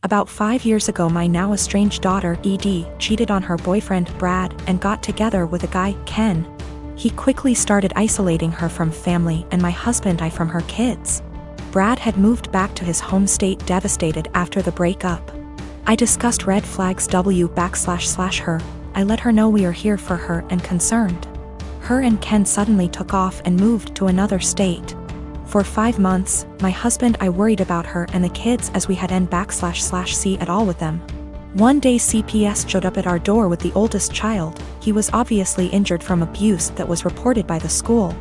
About 5 years ago, my now estranged daughter, ED, cheated on her boyfriend, Brad, and got together with a guy, Ken. He quickly started isolating her from family and my husband and I from her kids. Brad had moved back to his home state devastated after the breakup. I discussed red flags her. I let her know we are here for her and concerned. Her and Ken suddenly took off and moved to another state. For 5 months, my husband and I worried about her and the kids as we had n//c at all with them. One day CPS showed up at our door with the oldest child. He was obviously injured from abuse that was reported by the school.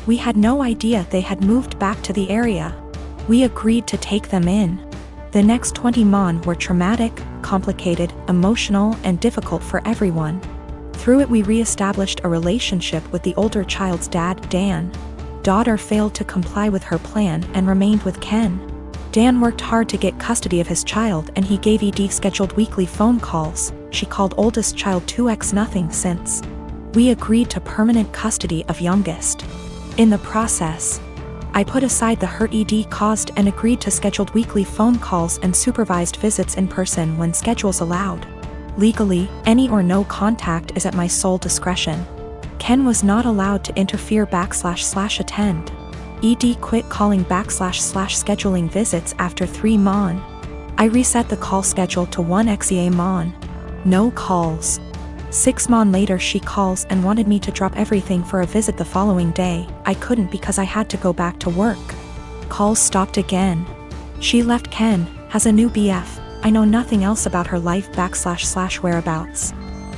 We had no idea they had moved back to the area. We agreed to take them in. The next 20 months were traumatic, complicated, emotional, and difficult for everyone. Through it we re-established a relationship with the older child's dad, Dan. Daughter failed to comply with her plan and remained with Ken. Dan worked hard to get custody of his child and he gave ED scheduled weekly phone calls. She called oldest child 2x nothing since. We agreed to permanent custody of youngest. In the process, I put aside the hurt ED caused and agreed to scheduled weekly phone calls and supervised visits in person when schedules allowed. Legally, any or no contact is at my sole discretion. Ken was not allowed to interfere //attend. ED quit calling //scheduling visits after 3 months. I reset the call schedule to 1 month. No calls. 6 months later she calls and wanted me to drop everything for a visit the following day. I couldn't because I had to go back to work. Calls stopped again. She left Ken, has a new BF. I know nothing else about her life / whereabouts.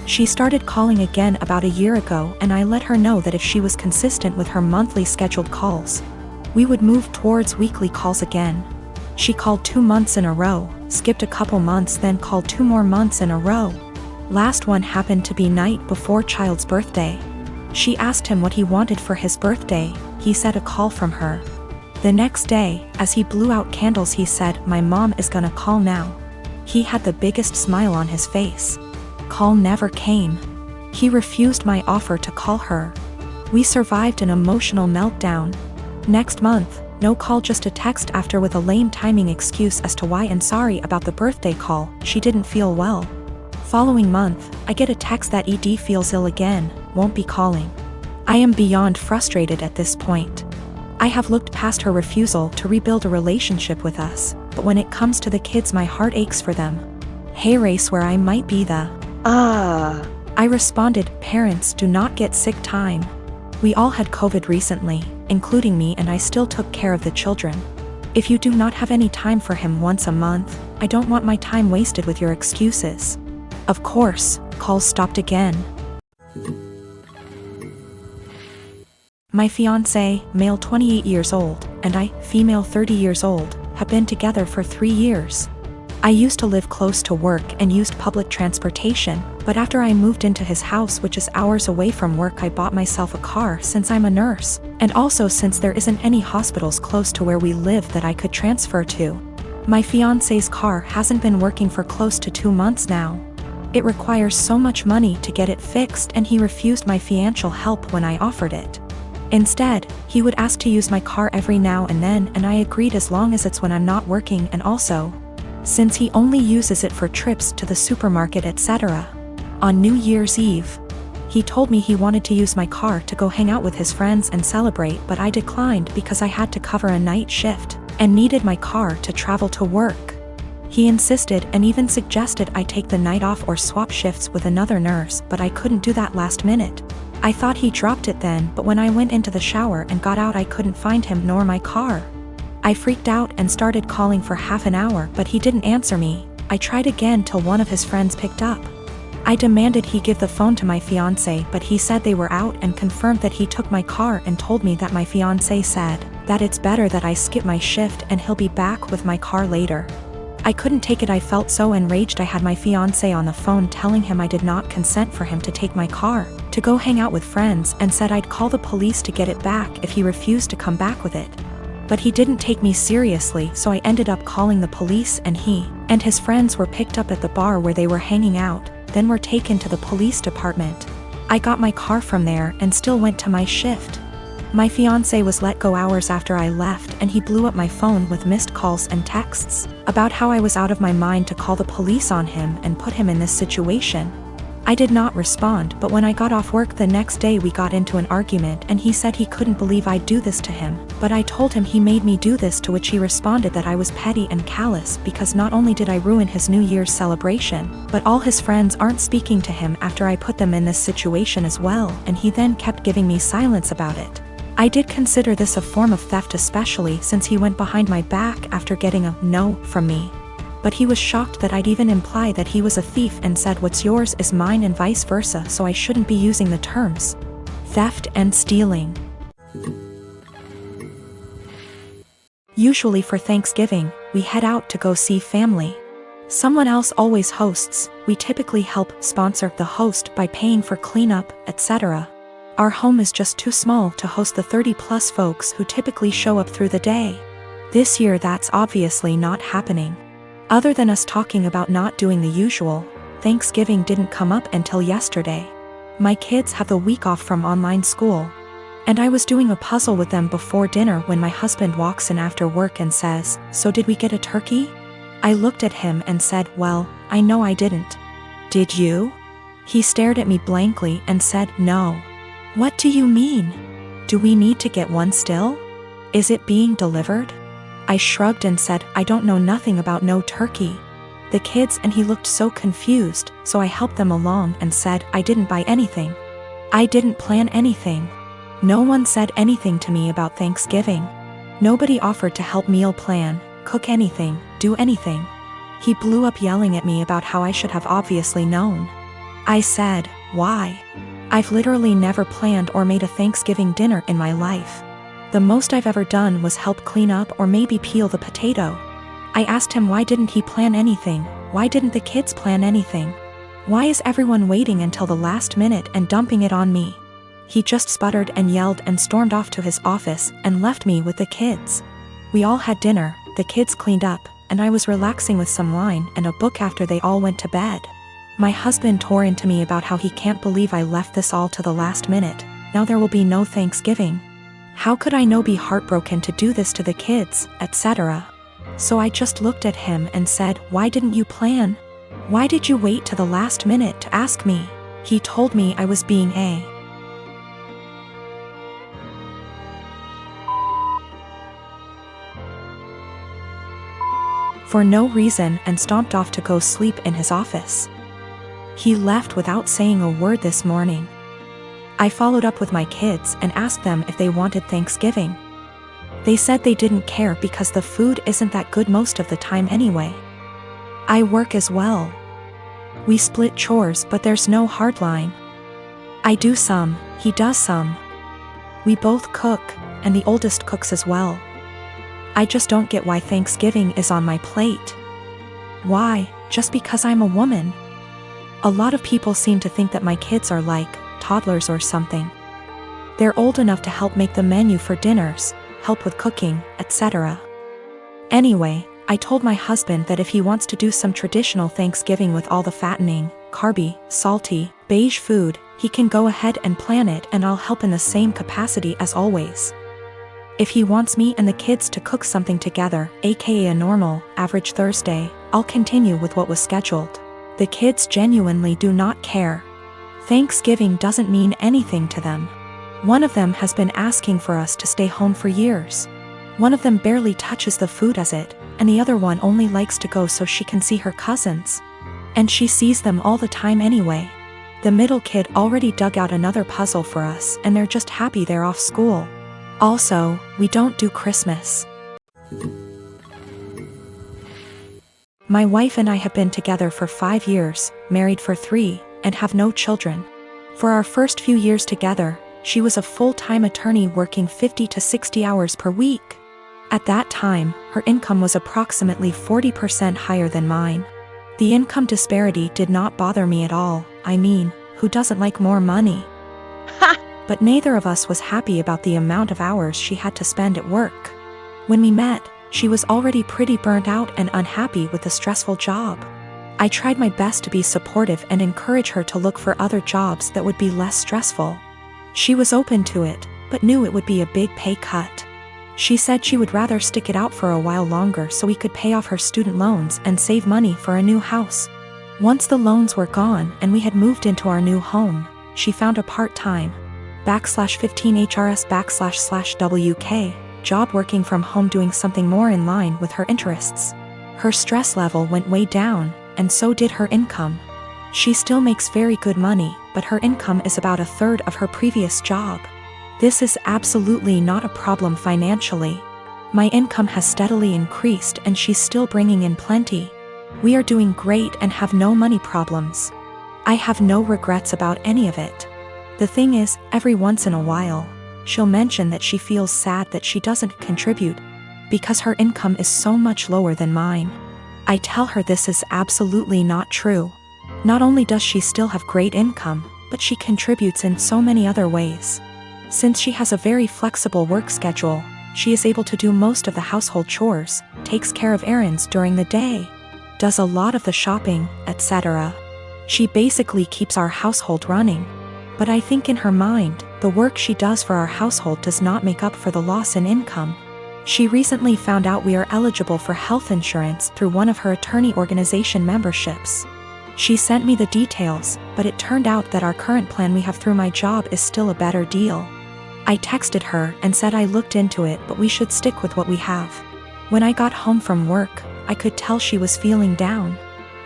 She started calling again about a year ago and I let her know that if she was consistent with her monthly scheduled calls, we would move towards weekly calls again. She called 2 months in a row, skipped a couple months, then called 2 more months in a row. Last one happened to be night before child's birthday. She asked him what he wanted for his birthday. He said a call from her. The next day, as he blew out candles, he said, "My mom is gonna call now." He had the biggest smile on his face. Call never came. He refused my offer to call her. We survived an emotional meltdown. Next month, no call, just a text after with a lame timing excuse as to why and sorry about the birthday call, she didn't feel well. Following month, I get a text that ED feels ill again, won't be calling. I am beyond frustrated at this point. I have looked past her refusal to rebuild a relationship with us, but when it comes to the kids my heart aches for them. Hey race where I might be the I responded, parents do not get sick time. We all had COVID recently, including me, and I still took care of the children. If you do not have any time for him once a month, I don't want my time wasted with your excuses. Of course, calls stopped again. My fiancé, male 28 years old, and I, female 30 years old, have been together for 3 years. I used to live close to work and used public transportation, but after I moved into his house, which is hours away from work, I bought myself a car since I'm a nurse, and also since there isn't any hospitals close to where we live that I could transfer to. My fiancé's car hasn't been working for close to 2 months now. It requires so much money to get it fixed, and he refused my financial help when I offered it. Instead, he would ask to use my car every now and then, and I agreed as long as it's when I'm not working, and also, since he only uses it for trips to the supermarket, etc. On New Year's Eve, he told me he wanted to use my car to go hang out with his friends and celebrate, but I declined because I had to cover a night shift and needed my car to travel to work. He insisted and even suggested I take the night off or swap shifts with another nurse, but I couldn't do that last minute. I thought he dropped it then, but when I went into the shower and got out, I couldn't find him nor my car. I freaked out and started calling for half an hour, but he didn't answer me. I tried again till one of his friends picked up. I demanded he give the phone to my fiancé, but he said they were out and confirmed that he took my car and told me that my fiancé said that it's better that I skip my shift and he'll be back with my car later. I couldn't take it. I felt so enraged. I had my fiancé on the phone telling him I did not consent for him to take my car to go hang out with friends, and said I'd call the police to get it back if he refused to come back with it. But he didn't take me seriously, so I ended up calling the police, and he and his friends were picked up at the bar where they were hanging out, then were taken to the police department. I got my car from there and still went to my shift. My fiancé was let go hours after I left, and he blew up my phone with missed calls and texts about how I was out of my mind to call the police on him and put him in this situation. I did not respond, but when I got off work the next day we got into an argument and he said he couldn't believe I'd do this to him, but I told him he made me do this, to which he responded that I was petty and callous because not only did I ruin his New Year's celebration, but all his friends aren't speaking to him after I put them in this situation as well, and he then kept giving me silence about it. I did consider this a form of theft, especially since he went behind my back after getting a no from me. But he was shocked that I'd even imply that he was a thief and said what's yours is mine and vice versa, so I shouldn't be using the terms theft and stealing. Usually for Thanksgiving, we head out to go see family. Someone else always hosts. We typically help sponsor the host by paying for cleanup, etc. Our home is just too small to host the 30+ folks who typically show up through the day. This year that's obviously not happening. Other than us talking about not doing the usual, Thanksgiving didn't come up until yesterday. My kids have the week off from online school, and I was doing a puzzle with them before dinner when my husband walks in after work and says, "So did we get a turkey?" I looked at him and said, "Well, I know I didn't." "Did you?" He stared at me blankly and said, "No." "What do you mean? Do we need to get one still? Is it being delivered?" I shrugged and said, "I don't know nothing about no turkey." The kids and he looked so confused, so I helped them along and said, "I didn't buy anything. I didn't plan anything. No one said anything to me about Thanksgiving. Nobody offered to help meal plan, cook anything, do anything." He blew up yelling at me about how I should have obviously known. I said, "Why? I've literally never planned or made a Thanksgiving dinner in my life. The most I've ever done was help clean up or maybe peel the potato." I asked him why didn't he plan anything, why didn't the kids plan anything? Why is everyone waiting until the last minute and dumping it on me? He just sputtered and yelled and stormed off to his office and left me with the kids. We all had dinner, the kids cleaned up, and I was relaxing with some wine and a book after they all went to bed. My husband tore into me about how he can't believe I left this all to the last minute. Now there will be no Thanksgiving. How could I be heartbroken to do this to the kids, etc. So I just looked at him and said, "Why didn't you plan? Why did you wait to the last minute to ask me?" He told me I was being a for no reason and stomped off to go sleep in his office. He left without saying a word this morning. I followed up with my kids and asked them if they wanted Thanksgiving. They said they didn't care because the food isn't that good most of the time anyway. I work as well. We split chores, but there's no hard line. I do some, he does some. We both cook, and the oldest cooks as well. I just don't get why Thanksgiving is on my plate. Why, just because I'm a woman? A lot of people seem to think that my kids are like toddlers or something. They're old enough to help make the menu for dinners, help with cooking, etc. Anyway, I told my husband that if he wants to do some traditional Thanksgiving with all the fattening, carby, salty, beige food, he can go ahead and plan it and I'll help in the same capacity as always. If he wants me and the kids to cook something together, aka a normal, average Thursday, I'll continue with what was scheduled. The kids genuinely do not care. Thanksgiving doesn't mean anything to them. One of them has been asking for us to stay home for years. One of them barely touches the food as it, and the other one only likes to go so she can see her cousins. And she sees them all the time anyway. The middle kid already dug out another puzzle for us and they're just happy they're off school. Also, we don't do Christmas. My wife and I have been together for 5 years, married for 3, and have no children. For our first few years together, she was a full-time attorney working 50 to 60 hours per week. At that time, her income was approximately 40% higher than mine. The income disparity did not bother me at all. I mean, who doesn't like more money? But neither of us was happy about the amount of hours she had to spend at work. When we met, she was already pretty burnt out and unhappy with the stressful job. I tried my best to be supportive and encourage her to look for other jobs that would be less stressful. She was open to it, but knew it would be a big pay cut. She said she would rather stick it out for a while longer so we could pay off her student loans and save money for a new house. Once the loans were gone and we had moved into our new home, she found a part-time /15HRS//WK job working from home, doing something more in line with her interests. Her stress level went way down, and so did her income. She still makes very good money, but her income is about a third of her previous job. This is absolutely not a problem financially. My income has steadily increased and she's still bringing in plenty. We are doing great and have no money problems. I have no regrets about any of it. The thing is, every once in a while, she'll mention that she feels sad that she doesn't contribute because her income is so much lower than mine. I tell her this is absolutely not true. Not only does she still have great income, but she contributes in so many other ways. Since she has a very flexible work schedule, she is able to do most of the household chores, takes care of errands during the day, does a lot of the shopping, etc. She basically keeps our household running. But I think in her mind, the work she does for our household does not make up for the loss in income. She recently found out we are eligible for health insurance through one of her attorney organization memberships. She sent me the details, but it turned out that our current plan we have through my job is still a better deal. I texted her and said I looked into it, but we should stick with what we have. When I got home from work, I could tell she was feeling down.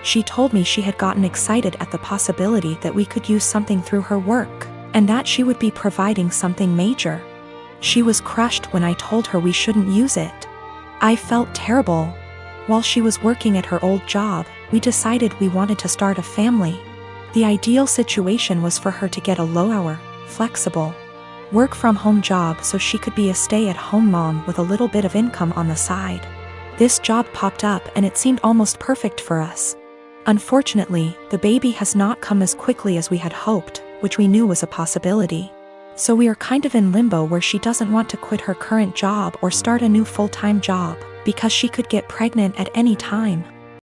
She told me she had gotten excited at the possibility that we could use something through her work, and that she would be providing something major. She was crushed when I told her we shouldn't use it. I felt terrible. While she was working at her old job, we decided we wanted to start a family. The ideal situation was for her to get a low-hour, flexible, work-from-home job so she could be a stay-at-home mom with a little bit of income on the side. This job popped up and it seemed almost perfect for us. Unfortunately, the baby has not come as quickly as we had hoped, which we knew was a possibility. So we are kind of in limbo where she doesn't want to quit her current job or start a new full-time job, because she could get pregnant at any time.